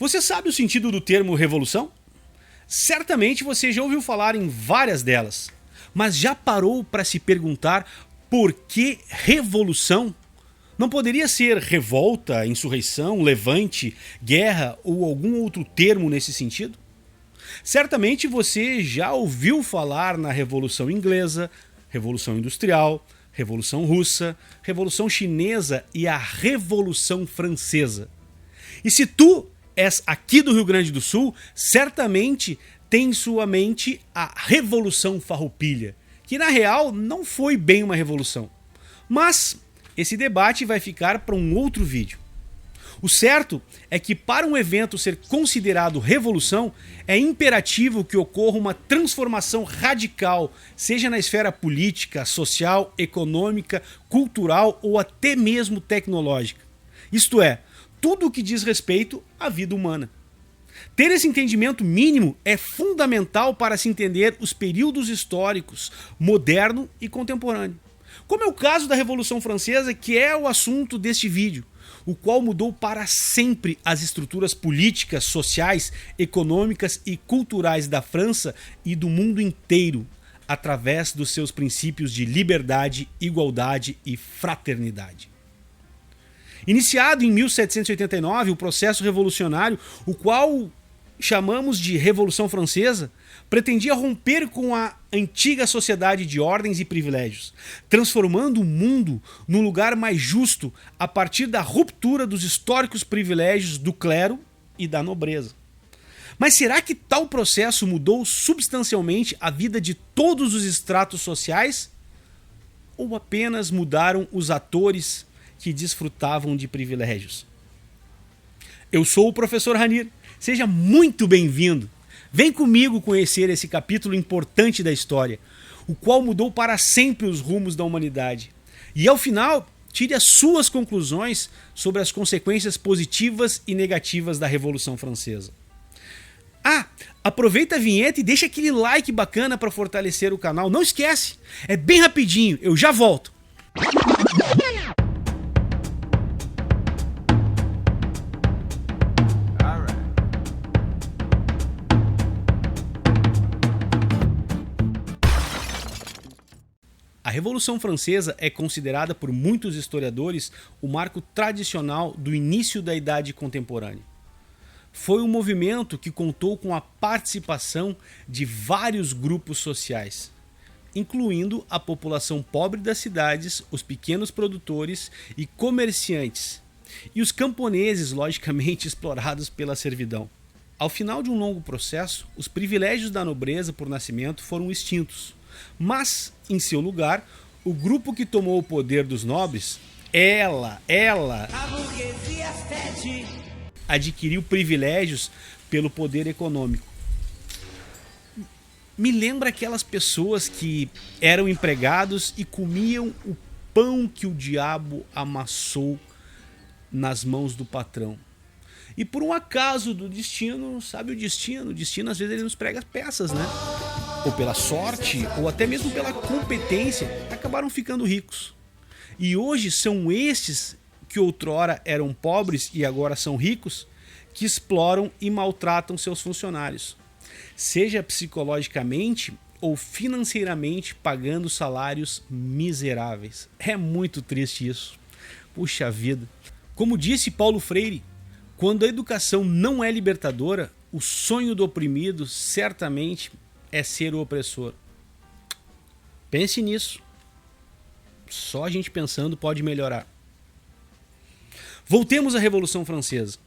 Você sabe o sentido do termo revolução? Certamente você já ouviu falar em várias delas, mas já parou para se perguntar por que revolução? Não poderia ser revolta, insurreição, levante, guerra ou algum outro termo nesse sentido? Certamente você já ouviu falar na Revolução Inglesa, Revolução Industrial, Revolução Russa, Revolução Chinesa e a Revolução Francesa. E se tu és aqui do Rio Grande do Sul, certamente tem em sua mente a Revolução Farroupilha, que na real não foi bem uma revolução. Mas esse debate vai ficar para um outro vídeo. O certo é que para um evento ser considerado revolução, é imperativo que ocorra uma transformação radical, seja na esfera política, social, econômica, cultural ou até mesmo tecnológica. Isto é, tudo o que diz respeito à vida humana. Ter esse entendimento mínimo é fundamental para se entender os períodos históricos, moderno e contemporâneo. Como é o caso da Revolução Francesa, que é o assunto deste vídeo, o qual mudou para sempre as estruturas políticas, sociais, econômicas e culturais da França e do mundo inteiro, através dos seus princípios de liberdade, igualdade e fraternidade. Iniciado em 1789, o processo revolucionário, o qual chamamos de Revolução Francesa, pretendia romper com a antiga sociedade de ordens e privilégios, transformando o mundo num lugar mais justo a partir da ruptura dos históricos privilégios do clero e da nobreza. Mas será que tal processo mudou substancialmente a vida de todos os estratos sociais? Ou apenas mudaram os atores que desfrutavam de privilégios? Eu sou o professor Ranir, seja muito bem-vindo. Vem comigo conhecer esse capítulo importante da história, o qual mudou para sempre os rumos da humanidade. E ao final, tire as suas conclusões sobre as consequências positivas e negativas da Revolução Francesa. Aproveita a vinheta e deixa aquele like bacana para fortalecer o canal. Não esquece, é bem rapidinho, eu já volto. A Revolução Francesa é considerada por muitos historiadores o marco tradicional do início da Idade Contemporânea. Foi um movimento que contou com a participação de vários grupos sociais, incluindo a população pobre das cidades, os pequenos produtores e comerciantes, e os camponeses, logicamente explorados pela servidão. Ao final de um longo processo, os privilégios da nobreza por nascimento foram extintos. Mas, em seu lugar, o grupo que tomou o poder dos nobres, a burguesia fede, adquiriu privilégios pelo poder econômico. Me lembra aquelas pessoas que eram empregados e comiam o pão que o diabo amassou nas mãos do patrão. E por um acaso do destino, sabe o destino? O destino às vezes ele nos prega peças, né? Ou pela sorte, ou até mesmo pela competência, acabaram ficando ricos. E hoje são estes que outrora eram pobres e agora são ricos, que exploram e maltratam seus funcionários, seja psicologicamente ou financeiramente, pagando salários miseráveis. É muito triste isso. Puxa vida. Como disse Paulo Freire, quando a educação não é libertadora, o sonho do oprimido certamente é ser o opressor. Pense nisso. Só a gente pensando pode melhorar. Voltemos à Revolução Francesa.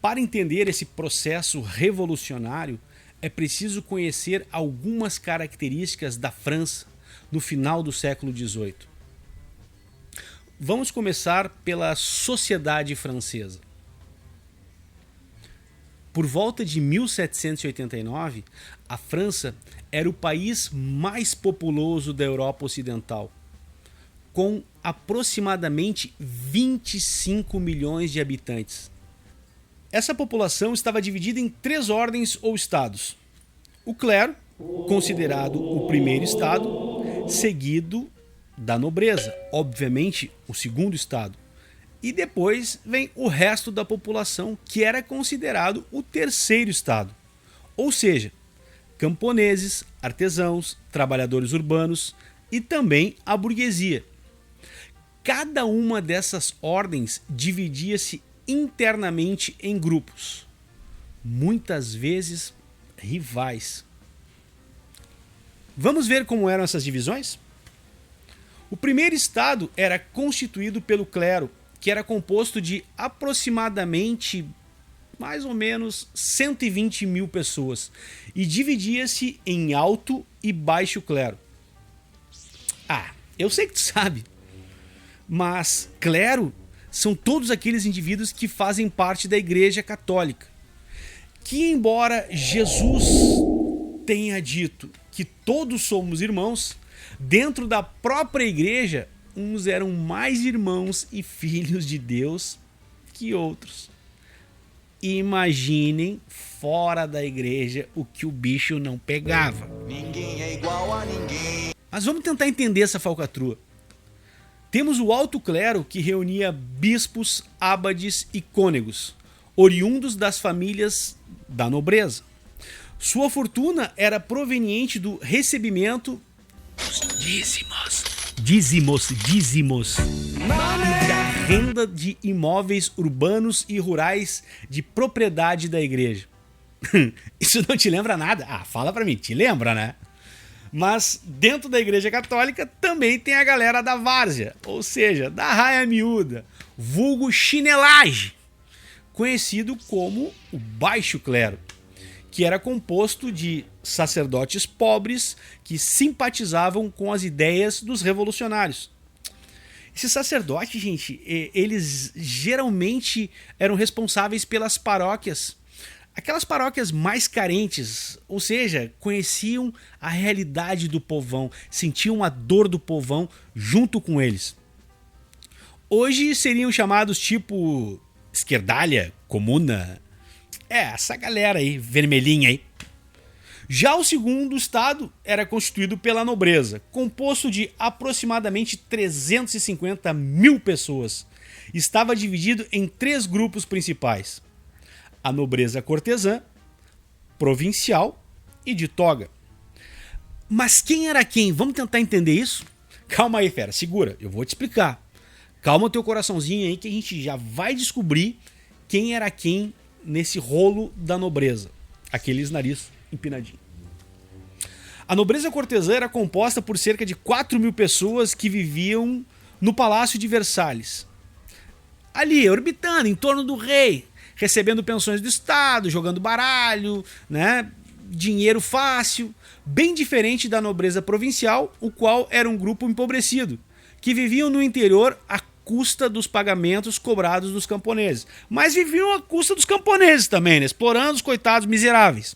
Para entender esse processo revolucionário, é preciso conhecer algumas características da França no final do século XVIII. Vamos começar pela sociedade francesa. Por volta de 1789, a França era o país mais populoso da Europa Ocidental, com aproximadamente 25 milhões de habitantes. Essa população estava dividida em 3 ordens ou estados. O clero, considerado o primeiro estado, seguido da nobreza, obviamente o segundo estado, E depois vem o resto da população, que era considerado o terceiro estado. Ou seja, camponeses, artesãos, trabalhadores urbanos e também a burguesia. Cada uma dessas ordens dividia-se internamente em grupos, muitas vezes rivais. Vamos ver como eram essas divisões? O primeiro estado era constituído pelo clero, que era composto de aproximadamente mais ou menos 120 mil pessoas e dividia-se em alto e baixo clero. Eu sei que tu sabe, mas clero são todos aqueles indivíduos que fazem parte da Igreja Católica, que embora Jesus tenha dito que todos somos irmãos, dentro da própria igreja, uns eram mais irmãos e filhos de Deus que outros. Imaginem fora da igreja o que o bicho não pegava. Ninguém é igual a ninguém. Mas vamos tentar entender essa falcatrua. Temos o alto clero, que reunia bispos, abades e cônegos, oriundos das famílias da nobreza. Sua fortuna era proveniente do recebimento dízimos e da renda de imóveis urbanos e rurais de propriedade da igreja. Isso não te lembra nada? Fala pra mim, te lembra, né? Mas dentro da Igreja Católica também tem a galera da várzea, ou seja, da raia miúda, vulgo chinelagem, conhecido como o baixo clero, que era composto de sacerdotes pobres que simpatizavam com as ideias dos revolucionários. Esses sacerdotes, gente, eles geralmente eram responsáveis pelas paróquias, aquelas paróquias mais carentes, ou seja, conheciam a realidade do povão, sentiam a dor do povão junto com eles. Hoje seriam chamados tipo esquerdalha, comuna, essa galera aí, vermelhinha aí. Já o segundo estado era constituído pela nobreza, composto de aproximadamente 350 mil pessoas. Estava dividido em 3 grupos principais: a nobreza cortesã, provincial e de toga. Mas quem era quem? Vamos tentar entender isso? Calma aí, fera, segura, eu vou te explicar. Calma o teu coraçãozinho aí que a gente já vai descobrir quem era quem nesse rolo da nobreza. Aqueles nariz empinadinho. A nobreza cortesã era composta por cerca de 4 mil pessoas que viviam no Palácio de Versalhes. Ali, orbitando em torno do rei, recebendo pensões do Estado, jogando baralho, né? Dinheiro fácil, bem diferente da nobreza provincial, o qual era um grupo empobrecido, que viviam no interior à custa dos pagamentos cobrados dos camponeses. Mas viviam à custa dos camponeses também, né? Explorando os coitados miseráveis.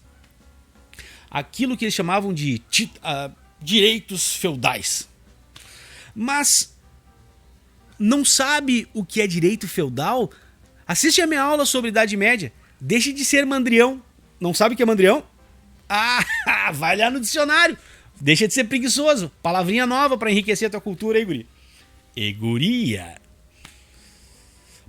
Aquilo que eles chamavam de direitos feudais. Mas não sabe o que é direito feudal? Assiste a minha aula sobre Idade Média. Deixe de ser mandrião. Não sabe o que é mandrião? Vai lá no dicionário. Deixa de ser preguiçoso. Palavrinha nova para enriquecer a tua cultura aí, guri. E guria.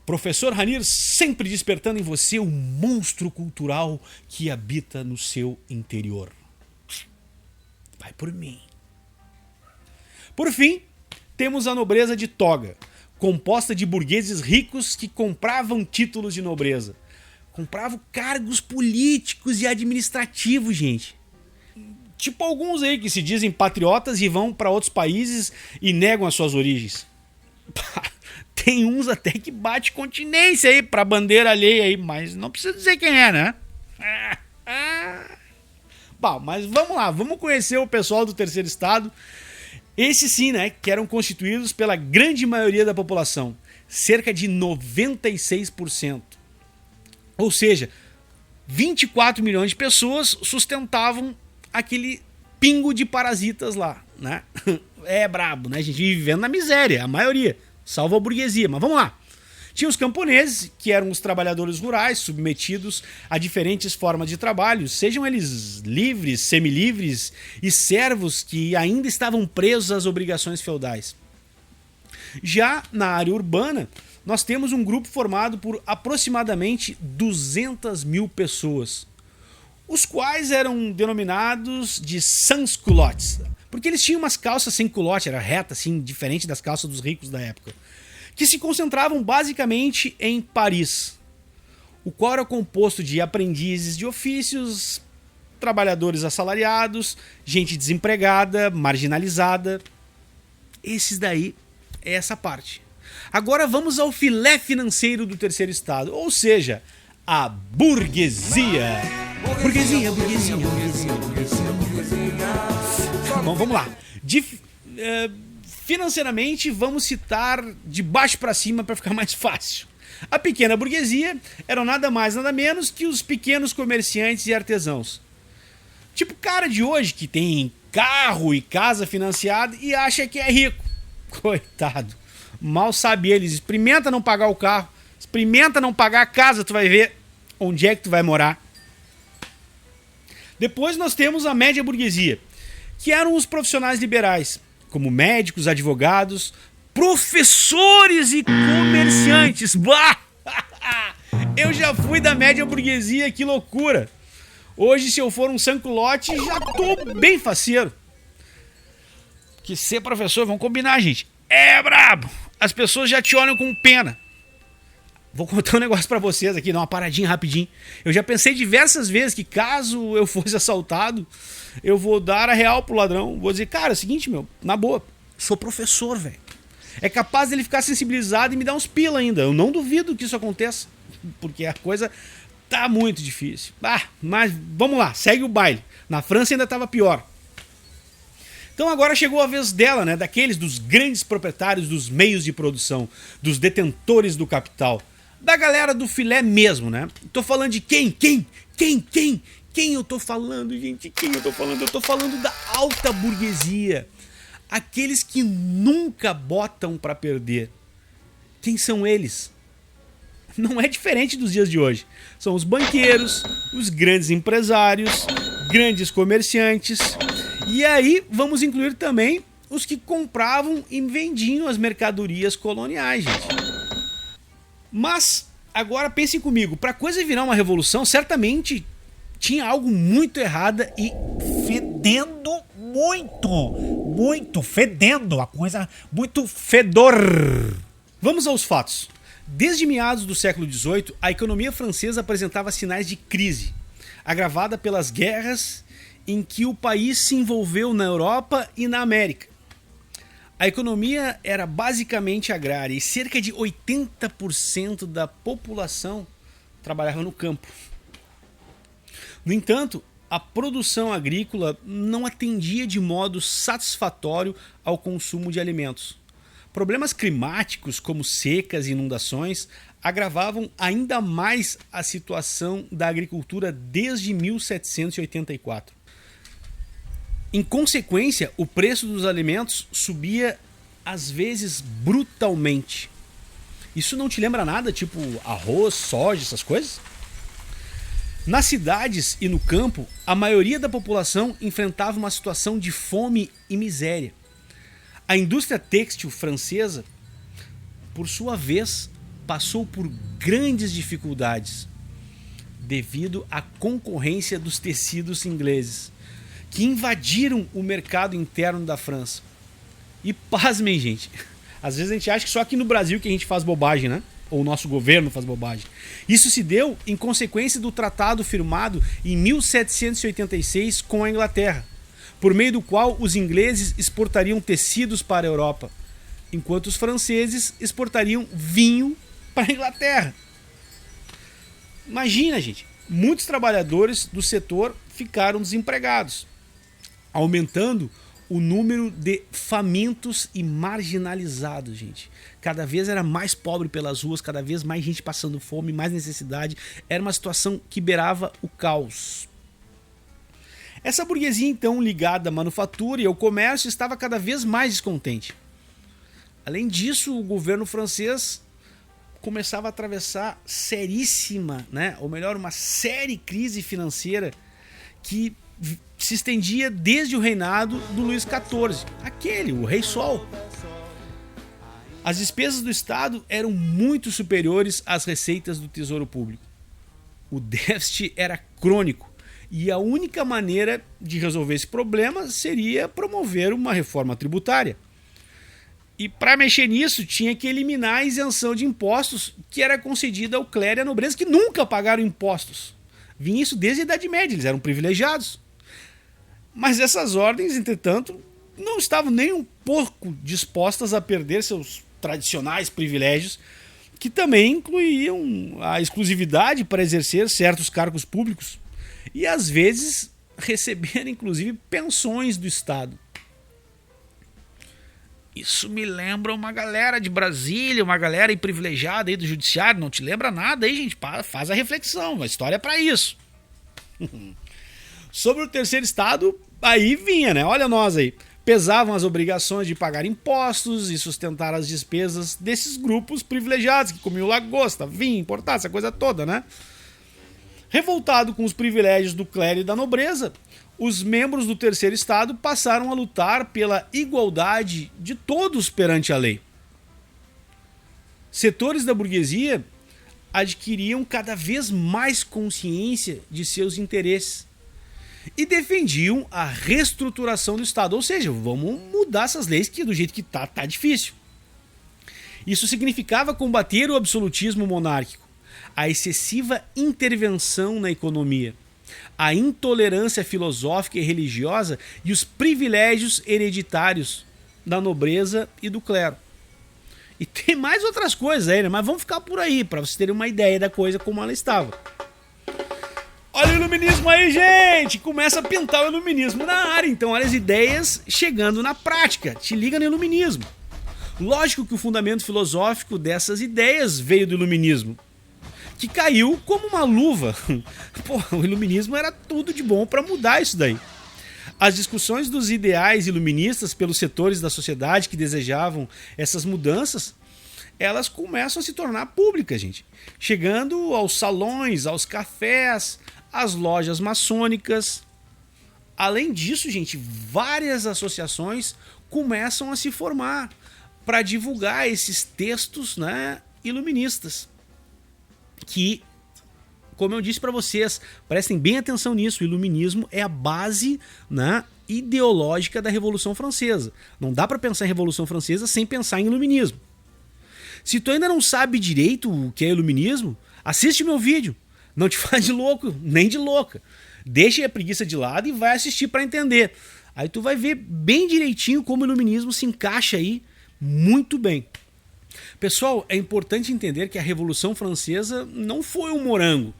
Professor Hanir sempre despertando em você o monstro cultural que habita no seu interior. Vai por mim. Por fim, temos a nobreza de toga, composta de burgueses ricos que compravam títulos de nobreza. Compravam cargos políticos e administrativos, gente. Tipo alguns aí que se dizem patriotas e vão para outros países e negam as suas origens. Tem uns até que bate continência aí pra bandeira alheia aí, mas não precisa dizer quem é, né? Bom, mas vamos lá, vamos conhecer o pessoal do terceiro estado. Esses sim, né, que eram constituídos pela grande maioria da população, cerca de 96%. Ou seja, 24 milhões de pessoas sustentavam aquele pingo de parasitas lá, né? É brabo, né? A gente vive vivendo na miséria, a maioria, salvo a burguesia, mas vamos lá. Tinha os camponeses, que eram os trabalhadores rurais, submetidos a diferentes formas de trabalho, sejam eles livres, semilivres e servos que ainda estavam presos às obrigações feudais. Já na área urbana, nós temos um grupo formado por aproximadamente 200 mil pessoas, os quais eram denominados de sans-culottes, porque eles tinham umas calças sem culotte, era reta, assim, diferente das calças dos ricos da época, que se concentravam basicamente em Paris, o qual era composto de aprendizes de ofícios, trabalhadores assalariados, gente desempregada, marginalizada. Esses daí é essa parte. Agora vamos ao filé financeiro do terceiro estado, ou seja, a burguesia. Burguesia. Bom, vamos lá. Financeiramente, vamos citar de baixo para cima para ficar mais fácil. A pequena burguesia eram nada mais, nada menos que os pequenos comerciantes e artesãos. Tipo o cara de hoje que tem carro e casa financiada e acha que é rico. Coitado. Mal sabe eles. Experimenta não pagar o carro. Experimenta não pagar a casa, tu vai ver onde é que tu vai morar. Depois nós temos a média burguesia, que eram os profissionais liberais, como médicos, advogados, professores e comerciantes. Bah! Eu já fui da média burguesia, que loucura! Hoje, se eu for um sans-culotte, já tô bem faceiro. Que ser professor, vamos combinar, gente, é brabo! As pessoas já te olham com pena. Vou contar um negócio pra vocês aqui, dar uma paradinha rapidinho. Eu já pensei diversas vezes que caso eu fosse assaltado, eu vou dar a real pro ladrão. Vou dizer, cara, é o seguinte, meu, na boa, sou professor, velho. É capaz dele ficar sensibilizado e me dar uns pila ainda. Eu não duvido que isso aconteça, porque a coisa tá muito difícil. Mas vamos lá, segue o baile. Na França ainda tava pior. Então agora chegou a vez dela, né? Daqueles dos grandes proprietários dos meios de produção, dos detentores do capital, da galera do filé mesmo, né? Tô falando de quem? Quem eu tô falando, gente? Quem eu tô falando? Eu tô falando da alta burguesia. Aqueles que nunca botam pra perder. Quem são eles? Não é diferente dos dias de hoje. São os banqueiros, os grandes empresários, grandes comerciantes. E aí vamos incluir também os que compravam e vendiam as mercadorias coloniais, gente. Mas agora pensem comigo, para a coisa virar uma revolução, certamente tinha algo muito errado e fedendo muito fedendo, a coisa muito fedor. Vamos aos fatos. Desde meados do século XVIII, a economia francesa apresentava sinais de crise, agravada pelas guerras em que o país se envolveu na Europa e na América. A economia era basicamente agrária e cerca de 80% da população trabalhava no campo. No entanto, a produção agrícola não atendia de modo satisfatório ao consumo de alimentos. Problemas climáticos, como secas e inundações, agravavam ainda mais a situação da agricultura desde 1784. Em consequência, o preço dos alimentos subia às vezes brutalmente. Isso não te lembra nada, tipo arroz, soja, essas coisas? Nas cidades e no campo, a maioria da população enfrentava uma situação de fome e miséria. A indústria têxtil francesa, por sua vez, passou por grandes dificuldades devido à concorrência dos tecidos ingleses, que invadiram o mercado interno da França. E pasmem, gente, às vezes a gente acha que só aqui no Brasil que a gente faz bobagem, né? Ou o nosso governo faz bobagem. Isso se deu em consequência do tratado firmado em 1786 com a Inglaterra, por meio do qual os ingleses exportariam tecidos para a Europa, enquanto os franceses exportariam vinho para a Inglaterra. Imagina, gente, muitos trabalhadores do setor ficaram desempregados, aumentando o número de famintos e marginalizados, gente. Cada vez era mais pobre pelas ruas, cada vez mais gente passando fome, mais necessidade. Era uma situação que beirava o caos. Essa burguesia, então, ligada à manufatura e ao comércio, estava cada vez mais descontente. Além disso, o governo francês começava a atravessar seríssima, né? Ou melhor, uma séria crise financeira que se estendia desde o reinado do Luís XIV, o Rei Sol. As despesas do Estado eram muito superiores às receitas do Tesouro Público. O déficit era crônico e a única maneira de resolver esse problema seria promover uma reforma tributária. E para mexer nisso, tinha que eliminar a isenção de impostos que era concedida ao clero e à nobreza, que nunca pagaram impostos. Vinha isso desde a Idade Média, eles eram privilegiados. Mas essas ordens, entretanto, não estavam nem um pouco dispostas a perder seus tradicionais privilégios, que também incluíam a exclusividade para exercer certos cargos públicos e, às vezes, receber, inclusive, pensões do Estado. Isso me lembra uma galera de Brasília, uma galera aí privilegiada aí do judiciário. Não te lembra nada aí, gente? Faz a reflexão, a história é para isso. Sobre o terceiro estado, aí vinha, né? Olha nós aí. Pesavam as obrigações de pagar impostos e sustentar as despesas desses grupos privilegiados que comiam lagosta, vinho, importado, essa coisa toda, né? Revoltado com os privilégios do clero e da nobreza, os membros do terceiro estado passaram a lutar pela igualdade de todos perante a lei. Setores da burguesia adquiriam cada vez mais consciência de seus interesses e defendiam a reestruturação do Estado, ou seja, vamos mudar essas leis que do jeito que tá difícil. Isso significava combater o absolutismo monárquico, a excessiva intervenção na economia, a intolerância filosófica e religiosa e os privilégios hereditários da nobreza e do clero. E tem mais outras coisas aí, né? Mas vamos ficar por aí, para vocês terem uma ideia da coisa como ela estava. Olha o iluminismo aí, gente! Começa a pintar o iluminismo na área. Então, olha as ideias chegando na prática. Te liga no iluminismo. Lógico que o fundamento filosófico dessas ideias veio do iluminismo, que caiu como uma luva. Pô, o iluminismo era tudo de bom para mudar isso daí. As discussões dos ideais iluministas pelos setores da sociedade que desejavam essas mudanças, elas começam a se tornar públicas, gente. Chegando aos salões, aos cafés, às lojas maçônicas. Além disso, gente, várias associações começam a se formar para divulgar esses textos, né, iluministas. Que, como eu disse para vocês, prestem bem atenção nisso, o iluminismo é a base, né, ideológica da Revolução Francesa. Não dá para pensar em Revolução Francesa sem pensar em iluminismo. Se tu ainda não sabe direito o que é iluminismo, assiste meu vídeo. Não te faz de louco, nem de louca. Deixa a preguiça de lado e vai assistir para entender. Aí tu vai ver bem direitinho como o iluminismo se encaixa aí muito bem. Pessoal, é importante entender que a Revolução Francesa não foi um morango.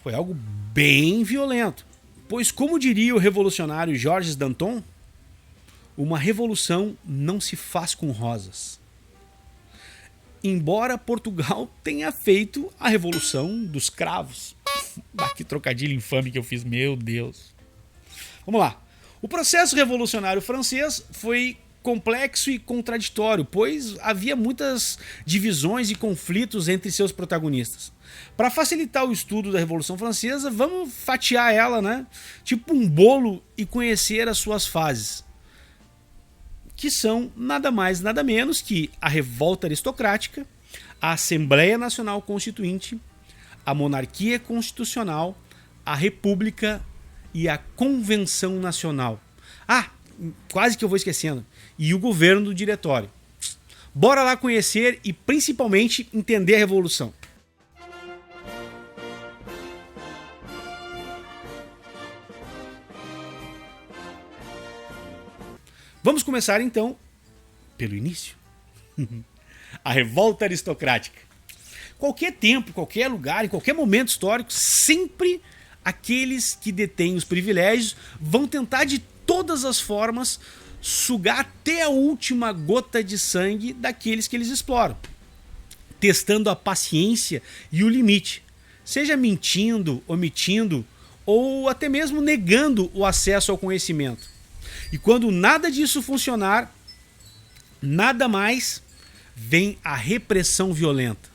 Foi algo bem violento. Pois, como diria o revolucionário Georges Danton, uma revolução não se faz com rosas. Embora Portugal tenha feito a Revolução dos Cravos. Que trocadilho infame que eu fiz, meu Deus. Vamos lá. O processo revolucionário francês foi complexo e contraditório, pois havia muitas divisões e conflitos entre seus protagonistas. Para facilitar o estudo da Revolução Francesa, vamos fatiar ela, né? Tipo um bolo e conhecer as suas fases, que são nada mais nada menos que a revolta aristocrática, a Assembleia Nacional Constituinte, a monarquia constitucional, a república e a convenção nacional. Ah, quase que eu vou esquecendo. E o governo do diretório. Bora lá conhecer e principalmente entender a revolução. Vamos começar então pelo início. A revolta aristocrática. Qualquer tempo, qualquer lugar, em qualquer momento histórico, sempre aqueles que detêm os privilégios vão tentar de todas as formas sugar até a última gota de sangue daqueles que eles exploram, testando a paciência e o limite, seja mentindo, omitindo ou até mesmo negando o acesso ao conhecimento. E quando nada disso funcionar, nada mais, vem a repressão violenta.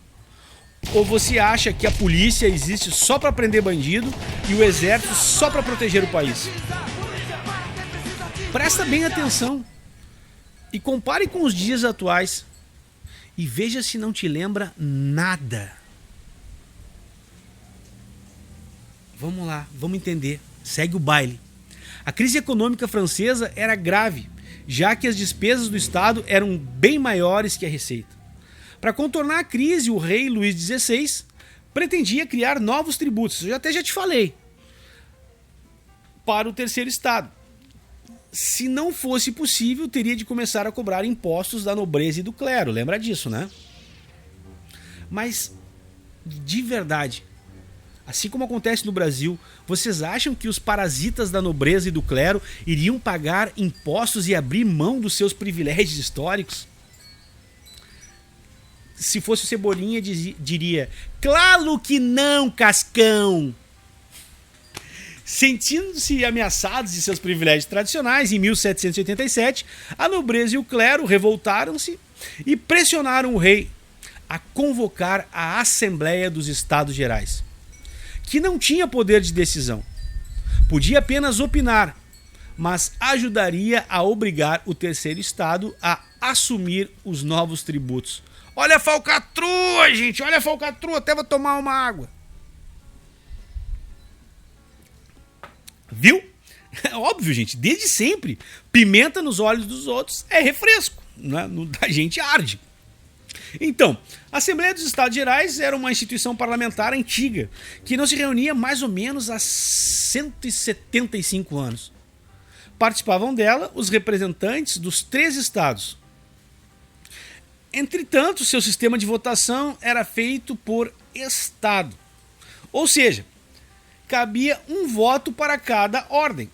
Ou você acha que a polícia existe só para prender bandido e o exército só para proteger o país? Presta bem atenção. e compare com os dias atuais e veja se não te lembra nada. Vamos lá, vamos entender. Segue o baile. A crise econômica francesa era grave, já que as despesas do Estado eram bem maiores que a receita. Para contornar a crise, o rei Luís XVI pretendia criar novos tributos, eu até já te falei, para o terceiro Estado. Se não fosse possível, teria de começar a cobrar impostos da nobreza e do clero, lembra disso, né? Mas, de verdade, assim como acontece no Brasil, vocês acham que os parasitas da nobreza e do clero iriam pagar impostos e abrir mão dos seus privilégios históricos? Se fosse o Cebolinha, diria: claro que não, Cascão! Sentindo-se ameaçados de seus privilégios tradicionais, em 1787, a nobreza e o clero revoltaram-se e pressionaram o rei a convocar a Assembleia dos Estados Gerais, que não tinha poder de decisão. Podia apenas opinar, mas ajudaria a obrigar o terceiro Estado a assumir os novos tributos. Olha a falcatrua, gente! Olha a falcatrua! Até vou tomar uma água. Viu? É óbvio, gente. Desde sempre, pimenta nos olhos dos outros é refresco, né? No da gente arde. Então, a Assembleia dos Estados Gerais era uma instituição parlamentar antiga, que não se reunia mais ou menos há 175 anos. Participavam dela os representantes dos 3 estados. Entretanto, seu sistema de votação era feito por estado. Ou seja, cabia um voto para cada ordem.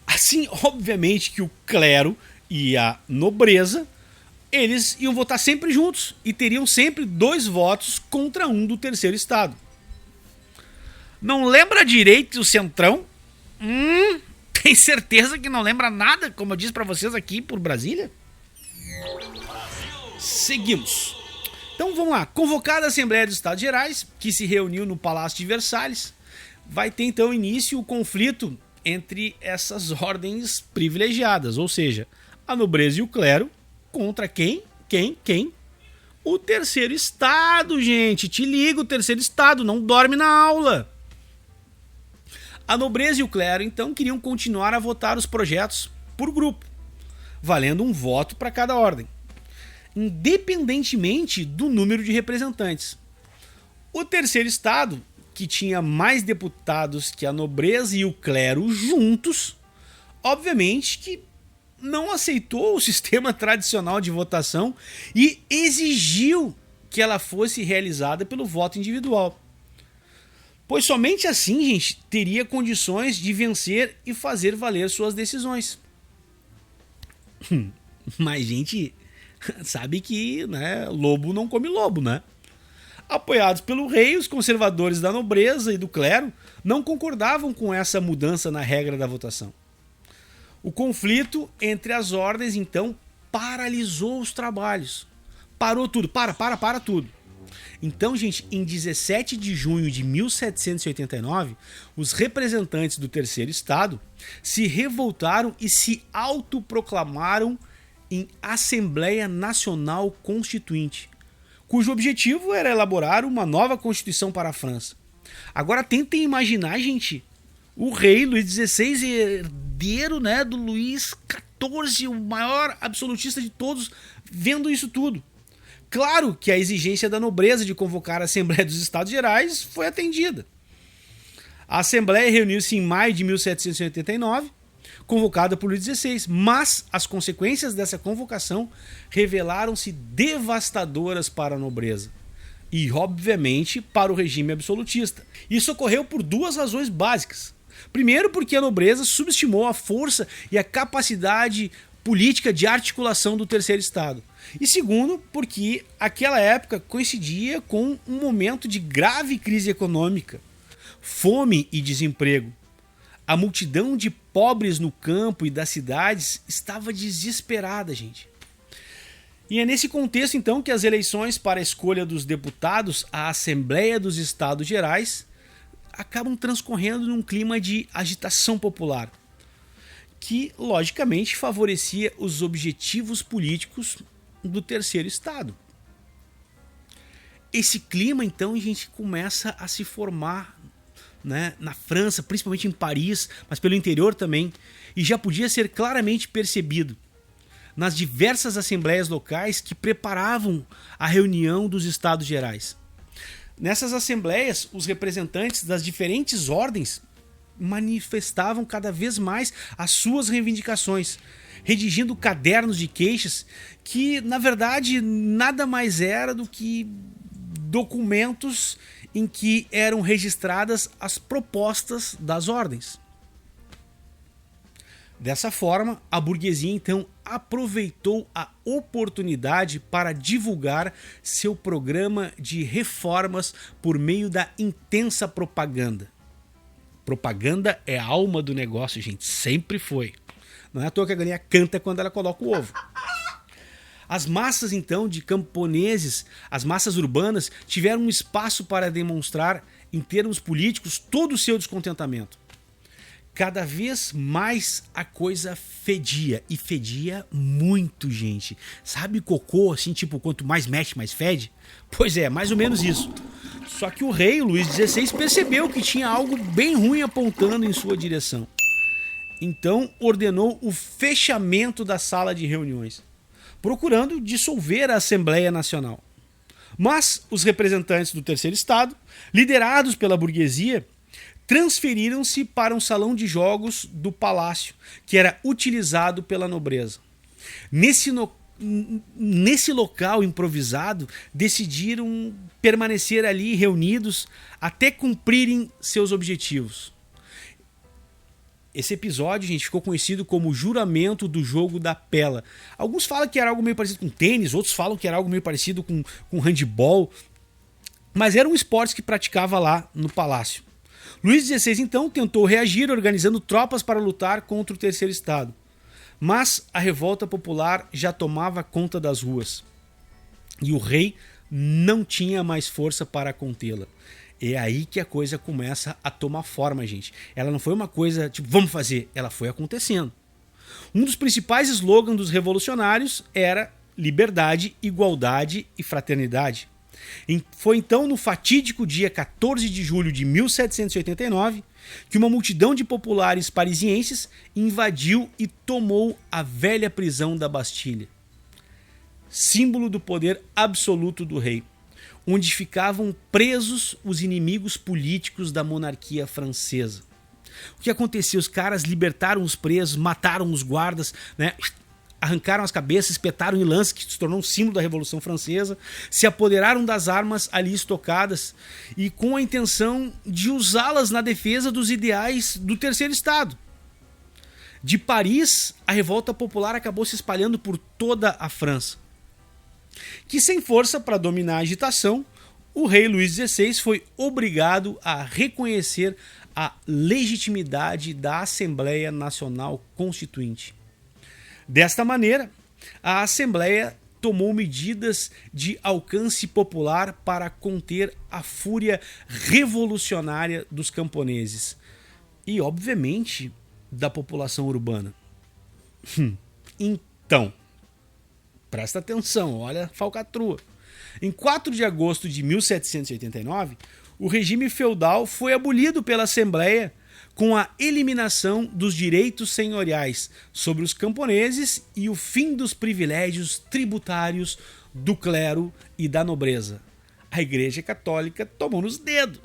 Assim, obviamente que o clero e a nobreza, eles iam votar sempre juntos e teriam sempre 2 votos contra um do terceiro estado. Não lembra direito o Centrão? Tem certeza que não lembra nada, como eu disse para vocês aqui por Brasília? Seguimos. Então vamos lá. Convocada a Assembleia dos Estados Gerais, que se reuniu no Palácio de Versalhes, vai ter então início o conflito entre essas ordens privilegiadas, ou seja, a nobreza e o clero contra quem? Quem? O terceiro Estado, gente. Te liga, o terceiro Estado não dorme na aula. A nobreza e o clero então queriam continuar a votar os projetos por grupo, valendo um voto para cada ordem, independentemente do número de representantes. O terceiro Estado, que tinha mais deputados que a nobreza e o clero juntos, obviamente que não aceitou o sistema tradicional de votação e exigiu que ela fosse realizada pelo voto individual. Pois somente assim, gente, teria condições de vencer e fazer valer suas decisões. Mas, gente, sabe que, né, lobo não come lobo, né? Apoiados pelo rei, os conservadores da nobreza e do clero não concordavam com essa mudança na regra da votação. O conflito entre as ordens, então, paralisou os trabalhos. Parou tudo. Para tudo. Então, gente, em 17 de junho de 1789, os representantes do terceiro Estado se revoltaram e se autoproclamaram em Assembleia Nacional Constituinte, cujo objetivo era elaborar uma nova Constituição para a França. Agora tentem imaginar, gente, o rei Luís XVI, herdeiro, né, do Luís XIV, o maior absolutista de todos, vendo isso tudo. Claro que a exigência da nobreza de convocar a Assembleia dos Estados Gerais foi atendida. A Assembleia reuniu-se em maio de 1789, convocada por Luís XVI, mas as consequências dessa convocação revelaram-se devastadoras para a nobreza e, obviamente, para o regime absolutista. Isso ocorreu por 2 razões básicas. Primeiro, porque a nobreza subestimou a força e a capacidade política de articulação do terceiro Estado. E segundo, porque aquela época coincidia com um momento de grave crise econômica, fome e desemprego. A multidão de pobres no campo e das cidades estava desesperada, gente. E é nesse contexto, então, que as eleições para a escolha dos deputados à Assembleia dos Estados Gerais acabam transcorrendo num clima de agitação popular. que logicamente favorecia os objetivos políticos do terceiro estado. Esse clima, então, a gente começa a se formar, né, na França, principalmente em Paris, mas pelo interior também, e já podia ser claramente percebido nas diversas assembleias locais que preparavam a reunião dos Estados Gerais. Nessas assembleias, os representantes das diferentes ordens manifestavam cada vez mais as suas reivindicações, redigindo cadernos de queixas que, na verdade, nada mais era do que documentos em que eram registradas as propostas das ordens. Dessa forma, a burguesia então aproveitou a oportunidade para divulgar seu programa de reformas por meio da intensa propaganda. Propaganda é a alma do negócio, gente, sempre foi. Não é à toa que a galinha canta quando ela coloca o ovo. As massas, então, de camponeses, as massas urbanas, tiveram um espaço para demonstrar, em termos políticos, todo o seu descontentamento. Cada vez mais a coisa fedia, e fedia muito, gente. Sabe cocô, assim, tipo, quanto mais mexe, mais fede? Pois é, mais ou menos isso. Só que o rei, Luís XVI, percebeu que tinha algo bem ruim apontando em sua direção. Então ordenou o fechamento da sala de reuniões, procurando dissolver a Assembleia Nacional. Mas os representantes do terceiro estado, liderados pela burguesia, transferiram-se para um salão de jogos do palácio, que era utilizado pela nobreza. Nesse local improvisado, decidiram permanecer ali reunidos até cumprirem seus objetivos. Esse episódio, gente, ficou conhecido como o juramento do jogo da pela. Alguns falam que era algo meio parecido com tênis, outros falam que era algo meio parecido com handebol, mas era um esporte que praticava lá no palácio. Luís XVI, então, tentou reagir organizando tropas para lutar contra o terceiro estado. Mas a revolta popular já tomava conta das ruas. E o rei não tinha mais força para contê-la. É aí que a coisa começa a tomar forma, gente. Ela não foi uma coisa tipo, vamos fazer. Ela foi acontecendo. Um dos principais slogans dos revolucionários era liberdade, igualdade e fraternidade. Foi então no fatídico dia 14 de julho de 1789 que uma multidão de populares parisienses invadiu e tomou a velha prisão da Bastilha, símbolo do poder absoluto do rei, onde ficavam presos os inimigos políticos da monarquia francesa. O que aconteceu? Os caras libertaram os presos, mataram os guardas, né? Arrancaram as cabeças, espetaram em lance, que se tornou um símbolo da Revolução Francesa, se apoderaram das armas ali estocadas e com a intenção de usá-las na defesa dos ideais do terceiro estado. De Paris, a revolta popular acabou se espalhando por toda a França, que sem força para dominar a agitação, o rei Luís XVI foi obrigado a reconhecer a legitimidade da Assembleia Nacional Constituinte. Desta maneira, a Assembleia tomou medidas de alcance popular para conter a fúria revolucionária dos camponeses e, obviamente, da população urbana. Então, presta atenção, olha a falcatrua. Em 4 de agosto de 1789, o regime feudal foi abolido pela Assembleia com a eliminação dos direitos senhoriais sobre os camponeses e o fim dos privilégios tributários do clero e da nobreza. A Igreja Católica tomou nos dedos.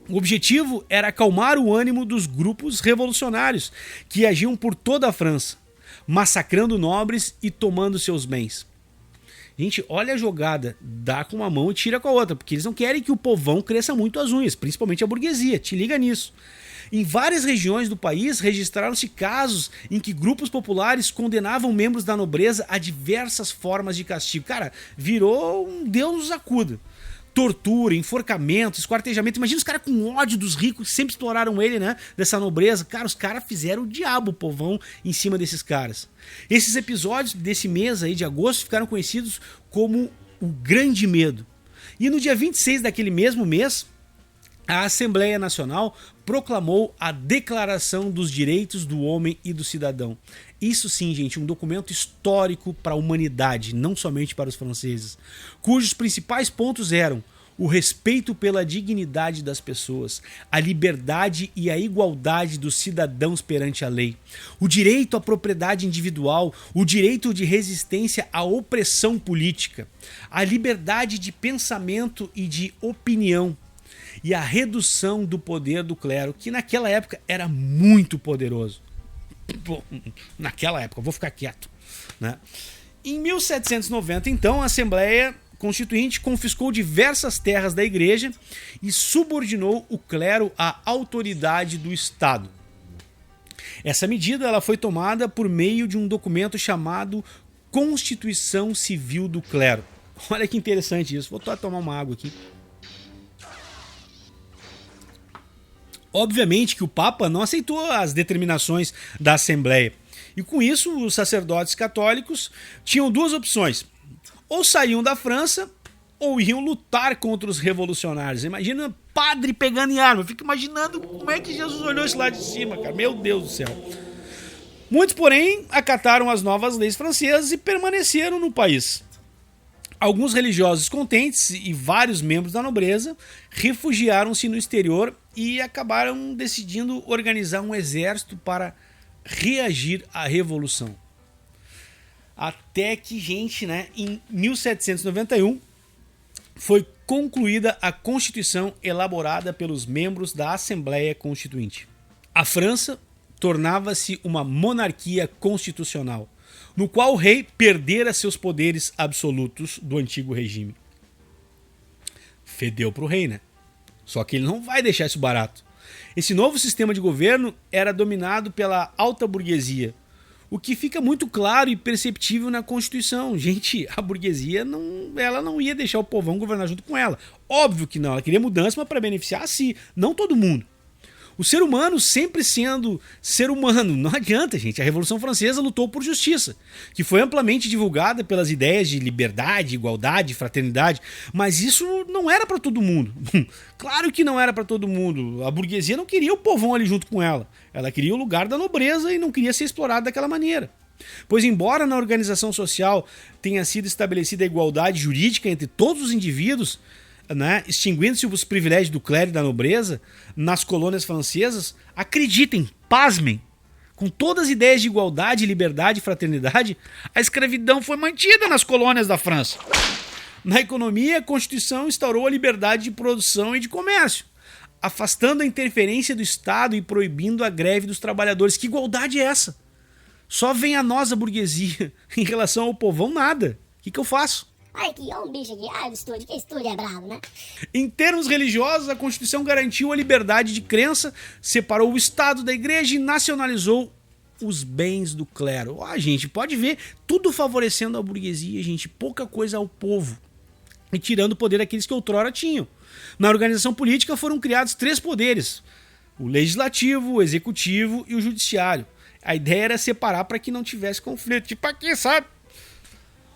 O objetivo era acalmar o ânimo dos grupos revolucionários que agiam por toda a França, massacrando nobres e tomando seus bens. Gente, olha a jogada, dá com uma mão e tira com a outra, porque eles não querem que o povão cresça muito as unhas, principalmente a burguesia, te liga nisso. Em várias regiões do país registraram-se casos em que grupos populares condenavam membros da nobreza a diversas formas de castigo. Cara, virou um Deus nos acuda. Tortura, enforcamento, esquartejamento. Imagina os caras com ódio dos ricos que sempre exploraram ele, né? Dessa nobreza. Cara, os caras fizeram o diabo, o povão, em cima desses caras. Esses episódios desse mês aí de agosto ficaram conhecidos como o Grande Medo. E no dia 26 daquele mesmo mês, a Assembleia Nacional proclamou a Declaração dos Direitos do Homem e do Cidadão. Isso sim, gente, um documento histórico para a humanidade, não somente para os franceses, cujos principais pontos eram o respeito pela dignidade das pessoas, a liberdade e a igualdade dos cidadãos perante a lei, o direito à propriedade individual, o direito de resistência à opressão política, a liberdade de pensamento e de opinião, e a redução do poder do clero, que naquela época era muito poderoso. Naquela época, vou ficar quieto, né? Em 1790, então, a Assembleia Constituinte confiscou diversas terras da igreja e subordinou o clero à autoridade do Estado. Essa medida ela foi tomada por meio de um documento chamado Constituição Civil do Clero. Olha que interessante isso. Vou tomar uma água aqui. Obviamente que o Papa não aceitou as determinações da Assembleia. E com isso, os sacerdotes católicos tinham duas opções. Ou saíam da França, ou iam lutar contra os revolucionários. Imagina padre pegando em arma. Eu fico imaginando como é que Jesus olhou isso lá de cima, cara. Meu Deus do céu. Muitos, porém, acataram as novas leis francesas e permaneceram no país. Alguns religiosos contentes e vários membros da nobreza refugiaram-se no exterior e acabaram decidindo organizar um exército para reagir à Revolução. Até que, gente, né, em 1791 foi concluída a Constituição elaborada pelos membros da Assembleia Constituinte. A França tornava-se uma monarquia constitucional, no qual o rei perdera seus poderes absolutos do antigo regime. Fedeu pro rei, né? Só que ele não vai deixar isso barato. Esse novo sistema de governo era dominado pela alta burguesia, o que fica muito claro e perceptível na Constituição. Gente, a burguesia ela não ia deixar o povão governar junto com ela. Óbvio que não, ela queria mudança, mas para beneficiar a si, não todo mundo. O ser humano sempre sendo ser humano. Não adianta, gente. A Revolução Francesa lutou por justiça, que foi amplamente divulgada pelas ideias de liberdade, igualdade, fraternidade. Mas isso não era para todo mundo. Claro que não era para todo mundo. A burguesia não queria o povão ali junto com ela. Ela queria o lugar da nobreza e não queria ser explorada daquela maneira. Pois embora na organização social tenha sido estabelecida a igualdade jurídica entre todos os indivíduos, né, extinguindo-se os privilégios do clero e da nobreza nas colônias francesas, acreditem, pasmem, com todas as ideias de igualdade, liberdade e fraternidade, a escravidão foi mantida nas colônias da França. Na economia, a Constituição instaurou a liberdade de produção e de comércio, afastando a interferência do Estado e proibindo a greve dos trabalhadores. Que igualdade é essa? Só vem a nós, a burguesia, em relação ao povão, nada. O que eu faço? Ai, que ó um bicho aqui. Ai, o estúdio, que estúdio é bravo, né? Em termos religiosos, a Constituição garantiu a liberdade de crença, separou o Estado da Igreja e nacionalizou os bens do clero. Ó, gente, pode ver, tudo favorecendo a burguesia, gente, pouca coisa ao povo. E tirando o poder daqueles que outrora tinham. Na organização política foram criados 3 poderes: o legislativo, o executivo e o judiciário. A ideia era separar para que não tivesse conflito. Tipo aqui, sabe?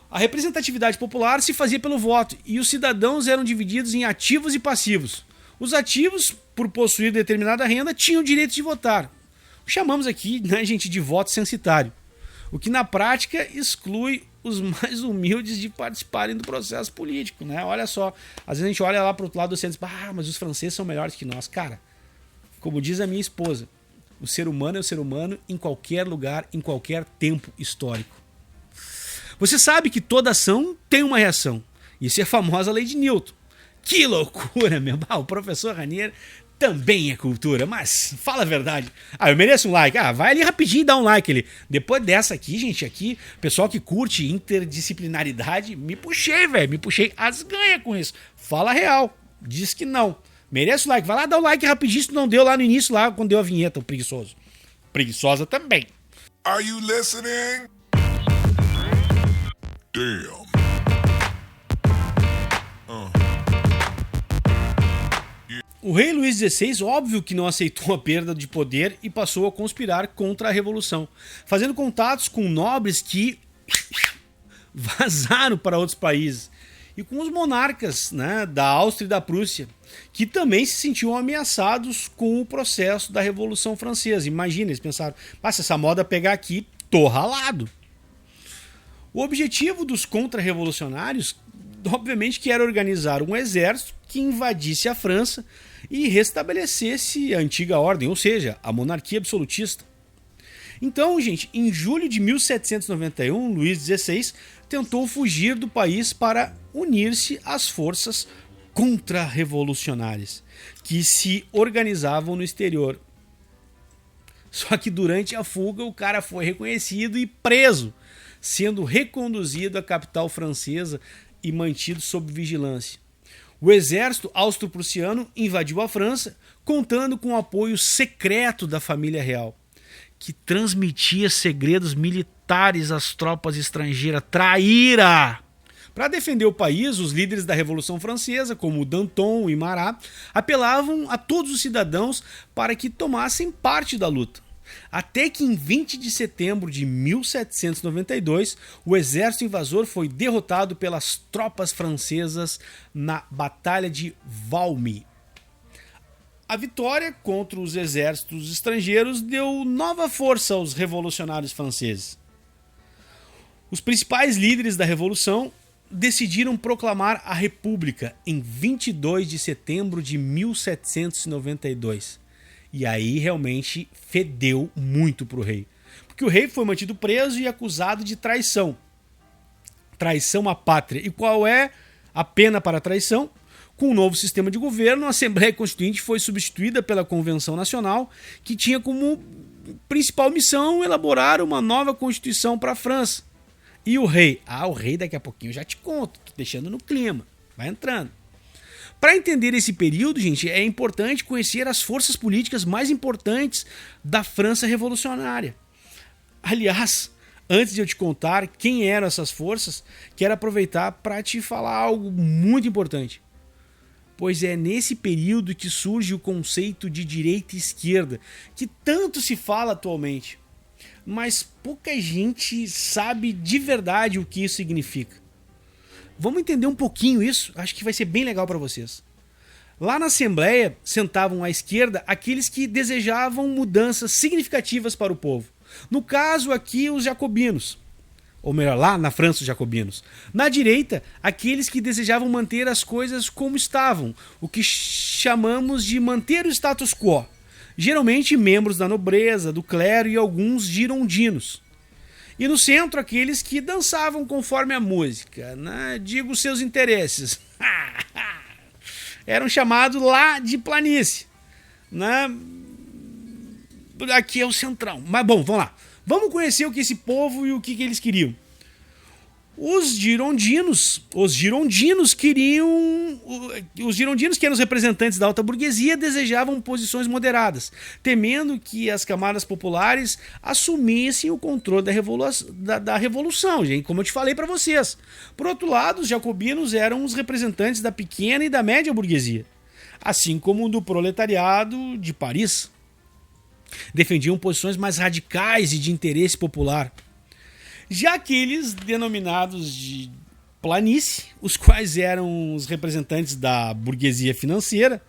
A representatividade popular se fazia pelo voto e os cidadãos eram divididos em ativos e passivos. Os ativos, por possuir determinada renda, tinham o direito de votar. Chamamos aqui, né, gente, de voto censitário, o que na prática exclui os mais humildes de participarem do processo político, né? Olha só, às vezes a gente olha lá para o outro lado do centro e diz, mas os franceses são melhores que nós. Cara, como diz a minha esposa, o ser humano é o ser humano em qualquer lugar, em qualquer tempo histórico. Você sabe que toda ação tem uma reação. Isso é a famosa lei de Newton. Que loucura, meu. O professor Ranier também é cultura, mas fala a verdade. Eu mereço um like. Vai ali rapidinho e dá um like ali. Depois dessa aqui, gente, aqui, pessoal que curte interdisciplinaridade, me puxei, velho. Me puxei as ganha com isso. Fala real. Diz que não. Mereço like. Vai lá dar o like rapidinho se tu não deu lá no início, lá quando deu a vinheta, o preguiçoso. Preguiçosa também. Are you listening? Damn. O rei Luís XVI, óbvio que não aceitou a perda de poder e passou a conspirar contra a Revolução, fazendo contatos com nobres que vazaram para outros países e com os monarcas, né, da Áustria e da Prússia, que também se sentiam ameaçados com o processo da Revolução Francesa. Imagina, eles pensaram, se essa moda pegar aqui, tô ralado. O objetivo dos contra-revolucionários, obviamente, que era organizar um exército que invadisse a França e restabelecesse a antiga ordem, ou seja, a monarquia absolutista. Então, gente, em julho de 1791, Luís XVI tentou fugir do país para unir-se às forças contra-revolucionárias que se organizavam no exterior. Só que durante a fuga o cara foi reconhecido e preso, sendo reconduzido à capital francesa e mantido sob vigilância. O exército austro-prussiano invadiu a França, contando com o apoio secreto da família real, que transmitia segredos militares às tropas estrangeiras. Traíra! Para defender o país, os líderes da Revolução Francesa, como Danton e Marat, apelavam a todos os cidadãos para que tomassem parte da luta. Até que em 20 de setembro de 1792, o exército invasor foi derrotado pelas tropas francesas na Batalha de Valmy. A vitória contra os exércitos estrangeiros deu nova força aos revolucionários franceses. Os principais líderes da Revolução decidiram proclamar a República em 22 de setembro de 1792. E aí realmente fedeu muito para o rei. Porque o rei foi mantido preso e acusado de traição. Traição à pátria. E qual é a pena para a traição? Com o novo sistema de governo, a Assembleia Constituinte foi substituída pela Convenção Nacional, que tinha como principal missão elaborar uma nova Constituição para a França. E o rei? O rei daqui a pouquinho eu já te conto, tô deixando no clima, vai entrando. Para entender esse período, gente, é importante conhecer as forças políticas mais importantes da França revolucionária. Aliás, antes de eu te contar quem eram essas forças, quero aproveitar para te falar algo muito importante. Pois é nesse período que surge o conceito de direita e esquerda, que tanto se fala atualmente. Mas pouca gente sabe de verdade o que isso significa. Vamos entender um pouquinho isso? Acho que vai ser bem legal para vocês. Lá na Assembleia sentavam à esquerda aqueles que desejavam mudanças significativas para o povo. No caso aqui, os jacobinos. Ou melhor, lá na França, os jacobinos. Na direita, aqueles que desejavam manter as coisas como estavam, o que chamamos de manter o status quo. Geralmente membros da nobreza, do clero e alguns girondinos. E no centro, aqueles que dançavam conforme a música, né? Digo seus interesses. Eram chamados lá de planície. Né? Aqui é o centrão. Mas bom, vamos lá. Vamos conhecer o que esse povo e o que eles queriam. Os girondinos queriam... Os girondinos, que eram os representantes da alta burguesia, desejavam posições moderadas, temendo que as camadas populares assumissem o controle da revolução, gente, como eu te falei para vocês. Por outro lado, os jacobinos eram os representantes da pequena e da média burguesia, assim como do proletariado de Paris. Defendiam posições mais radicais e de interesse popular. Já aqueles denominados de planície, os quais eram os representantes da burguesia financeira,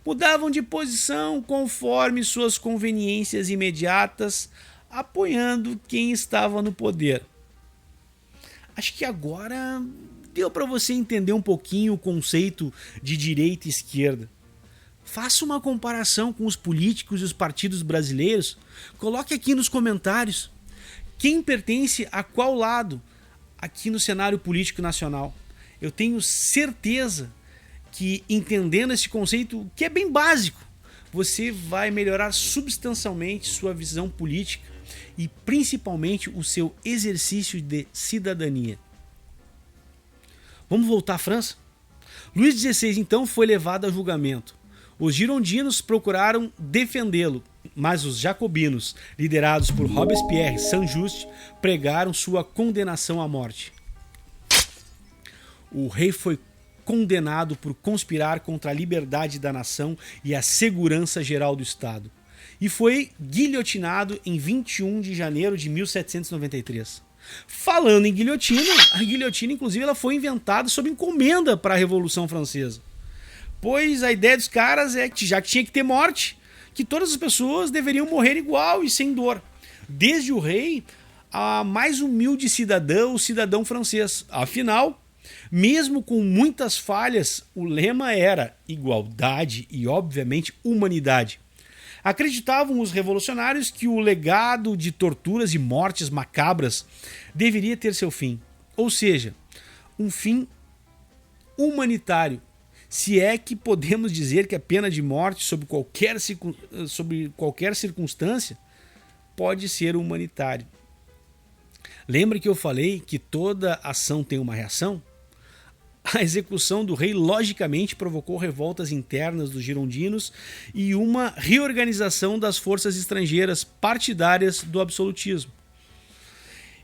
mudavam de posição conforme suas conveniências imediatas, apoiando quem estava no poder. Acho que agora deu para você entender um pouquinho o conceito de direita e esquerda. Faça uma comparação com os políticos e os partidos brasileiros. Coloque aqui nos comentários quem pertence a qual lado aqui no cenário político nacional. Eu tenho certeza que, entendendo esse conceito, que é bem básico, você vai melhorar substancialmente sua visão política e principalmente o seu exercício de cidadania. Vamos voltar à França? Luís XVI então foi levado a julgamento. Os girondinos procuraram defendê-lo, mas os jacobinos, liderados por Robespierre e Saint-Just, pregaram sua condenação à morte. O rei foi condenado por conspirar contra a liberdade da nação e a segurança geral do Estado, e foi guilhotinado em 21 de janeiro de 1793. Falando em guilhotina, a guilhotina inclusive ela foi inventada sob encomenda para a Revolução Francesa. pois a ideia dos caras é que, já que tinha que ter morte, que todas as pessoas deveriam morrer igual e sem dor. Desde o rei a mais humilde cidadão, o cidadão francês. Afinal, mesmo com muitas falhas, o lema era igualdade e, obviamente, humanidade. Acreditavam os revolucionários que o legado de torturas e mortes macabras deveria ter seu fim. Ou seja, um fim humanitário. Se é que podemos dizer que a pena de morte, sob qualquer circunstância, pode ser humanitário. Lembra que eu falei que toda ação tem uma reação? A execução do rei logicamente provocou revoltas internas dos girondinos e uma reorganização das forças estrangeiras partidárias do absolutismo.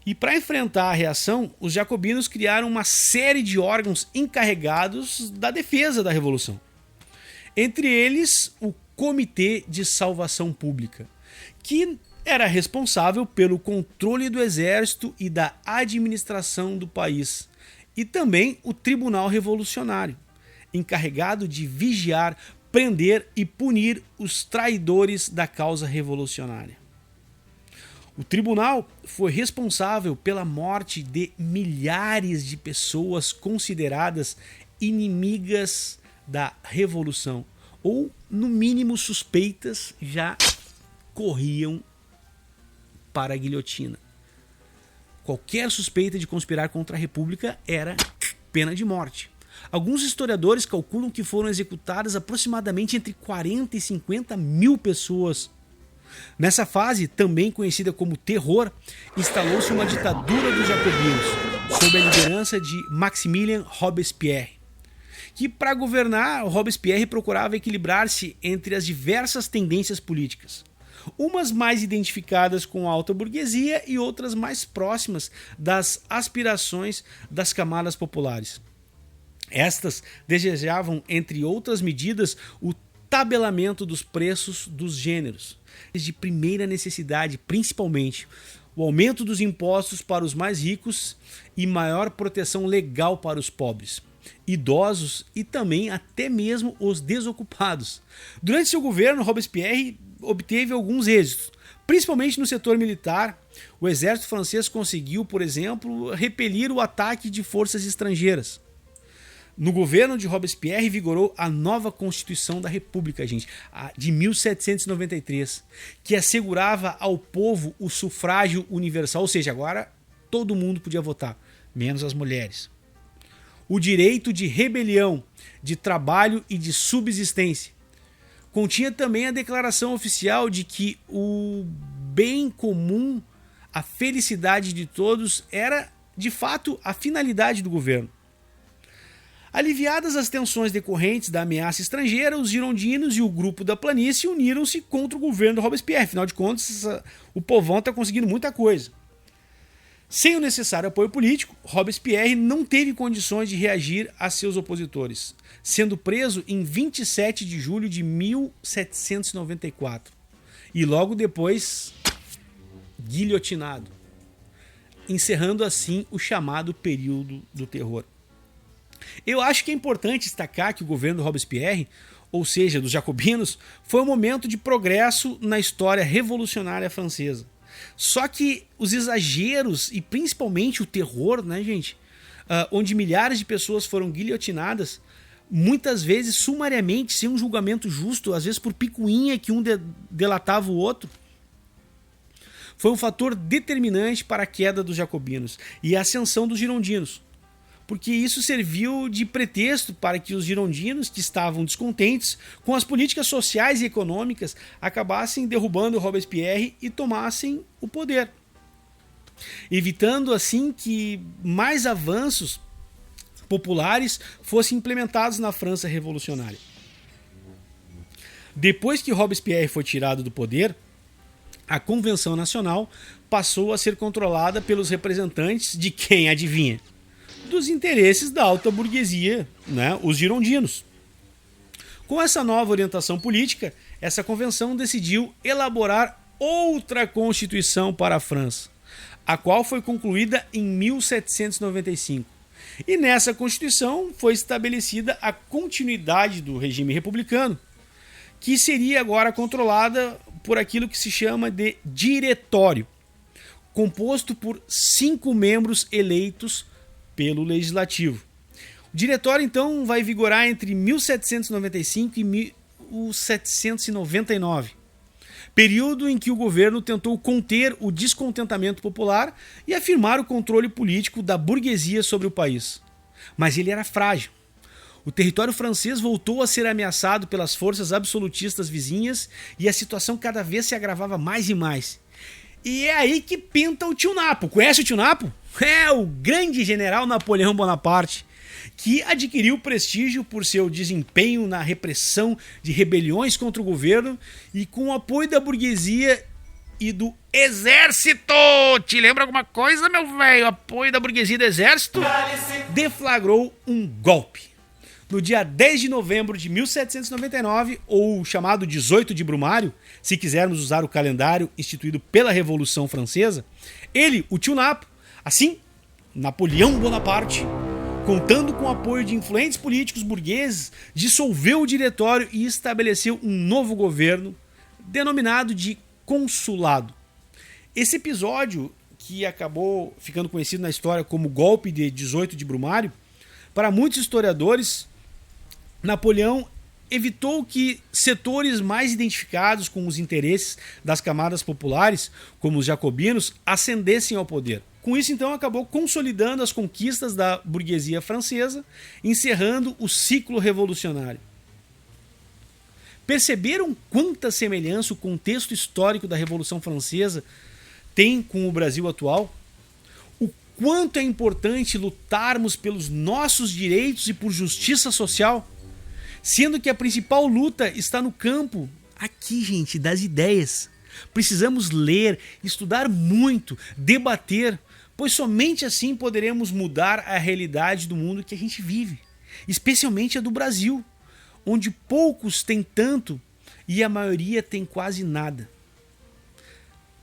E para enfrentar a reação, os jacobinos criaram uma série de órgãos encarregados da defesa da revolução. Entre eles, o Comitê de Salvação Pública, que era responsável pelo controle do exército e da administração do país, e também o Tribunal Revolucionário, encarregado de vigiar, prender e punir os traidores da causa revolucionária. O tribunal foi responsável pela morte de milhares de pessoas consideradas inimigas da revolução, ou, no mínimo, suspeitas, já corriam para a guilhotina. Qualquer suspeita de conspirar contra a República era pena de morte. Alguns historiadores calculam que foram executadas aproximadamente entre 40 e 50 mil pessoas. Nessa fase, também conhecida como Terror, instalou-se uma ditadura dos jacobinos, sob a liderança de Maximilien Robespierre, que, para governar, Robespierre procurava equilibrar-se entre as diversas tendências políticas, umas mais identificadas com a alta burguesia e outras mais próximas das aspirações das camadas populares. Estas desejavam, entre outras medidas, o tabelamento dos preços dos gêneros, de primeira necessidade, principalmente o aumento dos impostos para os mais ricos e maior proteção legal para os pobres, idosos e também até mesmo os desocupados. Durante seu governo, Robespierre obteve alguns êxitos, principalmente no setor militar. O exército francês conseguiu, por exemplo, repelir o ataque de forças estrangeiras. No governo de Robespierre vigorou a nova Constituição da República, a de 1793, que assegurava ao povo o sufrágio universal, ou seja, agora todo mundo podia votar, menos as mulheres. O direito de rebelião, de trabalho e de subsistência. Continha também a declaração oficial de que o bem comum, a felicidade de todos, era de fato a finalidade do governo. Aliviadas as tensões decorrentes da ameaça estrangeira, os girondinos e o grupo da planície uniram-se contra o governo de Robespierre. Afinal de contas, o povão está conseguindo muita coisa. Sem o necessário apoio político, Robespierre não teve condições de reagir a seus opositores, sendo preso em 27 de julho de 1794 e logo depois guilhotinado, encerrando assim o chamado período do terror. Eu acho que é importante destacar que o governo de Robespierre, ou seja, dos jacobinos, foi um momento de progresso na história revolucionária francesa. Só que os exageros e principalmente o terror, né, gente, onde milhares de pessoas foram guilhotinadas, muitas vezes sumariamente, sem um julgamento justo, às vezes por picuinha que um delatava o outro, foi um fator determinante para a queda dos jacobinos e a ascensão dos girondinos. Porque isso serviu de pretexto para que os girondinos, que estavam descontentes com as políticas sociais e econômicas, acabassem derrubando Robespierre e tomassem o poder, evitando assim que mais avanços populares fossem implementados na França revolucionária. Depois que Robespierre foi tirado do poder, a Convenção Nacional passou a ser controlada pelos representantes de quem, adivinha? Dos interesses da alta burguesia, né, os girondinos. Com essa nova orientação política, essa convenção decidiu elaborar outra constituição para a França, a qual foi concluída em 1795 E nessa Constituição foi estabelecida a continuidade do regime republicano, que seria agora controlada por aquilo que se chama de diretório, composto por 5 membros eleitos pelo Legislativo. O diretório, então, vai vigorar entre 1795 e 1799, período em que o governo tentou conter o descontentamento popular e afirmar o controle político da burguesia sobre o país. Mas ele era frágil. O território francês voltou a ser ameaçado pelas forças absolutistas vizinhas e a situação cada vez se agravava mais e mais. E é aí que pinta o Tio Napo. Conhece o Tio Napo? É o grande general Napoleão Bonaparte, que adquiriu prestígio por seu desempenho na repressão de rebeliões contra o governo e com o apoio da burguesia e do exército. Te lembra alguma coisa, meu velho? Apoio da burguesia e do exército? Deflagrou um golpe. No dia 10 de novembro de 1799, ou chamado 18 de Brumário, se quisermos usar o calendário instituído pela Revolução Francesa, ele, o Tio Napo, assim, Napoleão Bonaparte, contando com o apoio de influentes políticos burgueses, dissolveu o diretório e estabeleceu um novo governo, denominado de consulado. Esse episódio, que acabou ficando conhecido na história como golpe de 18 de Brumário, para muitos historiadores, Napoleão evitou que setores mais identificados com os interesses das camadas populares, como os jacobinos, ascendessem ao poder. Com isso, então, acabou consolidando as conquistas da burguesia francesa, encerrando o ciclo revolucionário. Perceberam quanta semelhança o contexto histórico da Revolução Francesa tem com o Brasil atual? O quanto é importante lutarmos pelos nossos direitos e por justiça social? Sendo que a principal luta está no campo, aqui, gente, das ideias. Precisamos ler, estudar muito, debater, pois somente assim poderemos mudar a realidade do mundo que a gente vive, especialmente a do Brasil, onde poucos têm tanto e a maioria tem quase nada.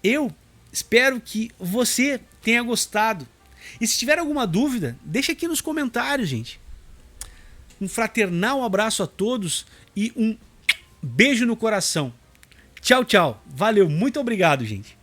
Eu espero que você tenha gostado. E se tiver alguma dúvida, deixa aqui nos comentários, gente. Um fraternal abraço a todos e um beijo no coração. Tchau, tchau. Valeu, muito obrigado, gente.